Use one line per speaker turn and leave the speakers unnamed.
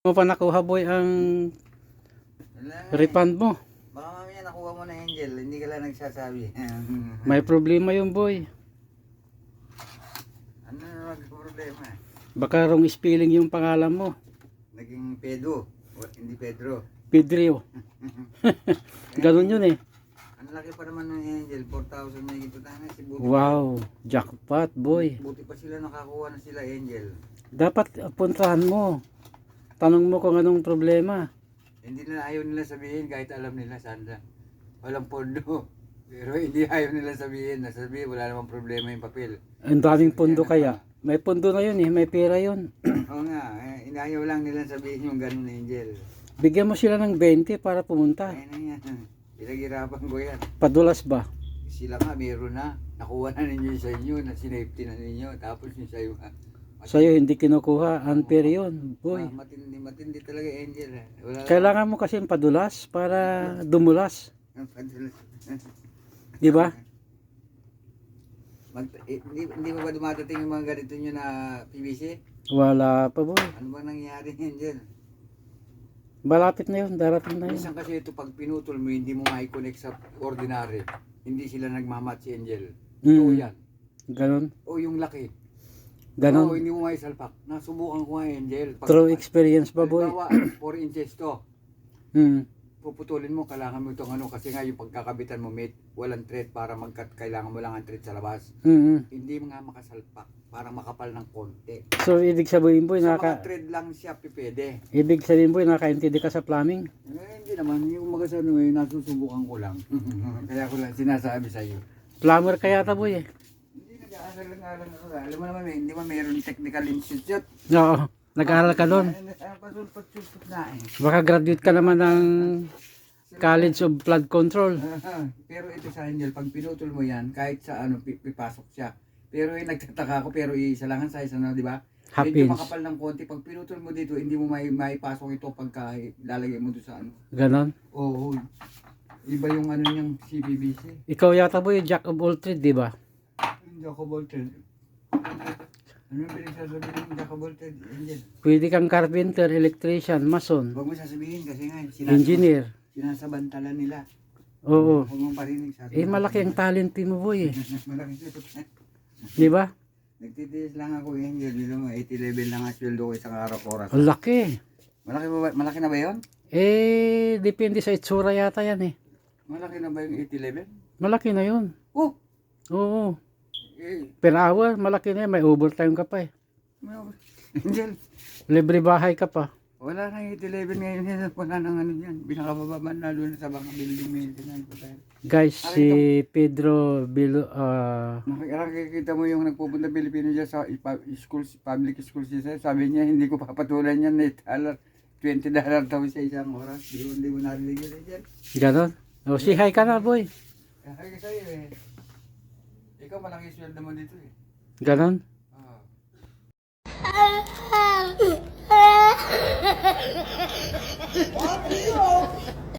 Mo pa nakuha boy ang refund mo.
Baka mamaya nakuha mo na Angel, hindi ka lang nagsasabi.
May problema yung boy.
Ano na problema?
Baka wrong spelling yung pangalan mo.
Naging Pedro, hindi Pedro.
Pedro. Ganun yun eh.
Ang laki pa naman ng Angel, 4,000 na higit na si Buti.
Wow, jackpot boy.
Buti pa sila nakakuha na sila Angel.
Dapat puntahan mo. Tanong mo kung anong problema.
Hindi na ayaw nila sabihin kahit alam nila Sandra. Walang pondo. Pero hindi ayaw nila sabihin. Nasabihin wala namang problema yung papel.
Ang daming pondo kaya. May pondo na yun eh, may pera yun.
Oo nga, inayaw lang nila sabihin yung ganun Angel.
Bigyan mo sila ng 20 para pumunta.
Ayun na yan. Pinaghirapan ko yan.
Padulas ba?
Sila nga meron na. Nakuha na ninyo yung sa inyo, na sinafety na ninyo. Tapos yung sa'yo nga.
Sa'yo hindi kinukuha. Unfair yun, boy.
Matindi talaga Angel. Wala
Kailangan mo kasi padulas para dumulas. Di ba?
Hindi mo ba dumadating yung mga ganito nyo na PVC?
Wala pa, boy.
Ano bang nangyari Angel?
Malapit na yun, darating na yun.
Minsan kasi ito pag pinutol mo, hindi mo ma-connect sa ordinary. Hindi sila nagmamatch Angel. Ito yan.
Ganon.
O yung laki.
Ganon.
Oo, hindi mo maisalpak. Nasubukan ko nga Angel.
True experience ba, boy?
Halimbawa, 4 inches to. Puputulin mo, kailangan mo itong ano, kasi nga yung pagkakabitan mo, mate, walang thread para magkat, kailangan mo lang ang thread sa labas. Hindi mo nga makasalpak, para makapal ng konti.
So, ibig sabihin, boy,
Sa mga thread lang siya, pipede.
ibig sabihin, boy, nakaintindi ka sa plumbing?
Hindi naman, yung mga ano eh, nasusubukan ko lang. Kaya ko lang sinasabi sa iyo.
Plumber kaya ta, boy eh.
Hindi nag-aaral lang ako. Alam mo naman, hindi mo mayroon technical institute.
Oo, nag-aaral ka doon.
Pasulpot na eh.
Baka graduate ka naman ng College of Flood Control.
Pero ito sa Angel, pag pinutol mo yan, kahit sa ano, pipasok siya. Pero nagtataka ako, pero isa lang ang size, ano, di ba?
Half
Medyo
inch.
makapal ng konti. Pag pinutol mo dito, hindi mo maipasok ito pagka lalagay mo doon sa ano.
Ganon.
Oo. Iba yung ano niyang CPVC.
Ikaw yata, boy, jack of all trade, di ba?
Yung Jacob Volted. Ano yung pinagsasabihin ng Jacob Volted, Angel?
Pwede kang carpenter, electrician, mason,
Huwag mo sasabihin kasi nga,
engineer.
sinasabantalan nila.
Oo.
Huwag mong parinig sa
Eh, malaki ang talent mo, boy eh.
Malaki.
Di ba?
Nagtitiis lang ako, Angel. Dito mo, 80 lang ang sweldo ko isang araw-oras.
Ang laki.
Malaki na ba yun?
Eh, depende sa itsura yata yan eh.
Malaki na ba yung 80-11?
Malaki na yun.
Oh!
Oo.
Eh,
Per hour, malaki na yan. May overtime ka pa eh.
Angel,
Libre bahay ka pa.
wala na 80-11 ngayon yan. Wala nang ano yan. Binakababa na doon sa mga building maintenance.
Guys, si Pedro Bilo,
Nakikita mo yung nagpupunta Pilipino dyan sa school, public school siya. Sabi niya, hindi ko papatulan yan. $20 daw sa isang oras. Hindi mo narinig yun dyan.
ganon. O, si hi ka na, boy.
Kaya sa'yo eh. Ikaw malaki sweldo mo dito eh.
Ganon.
Ah.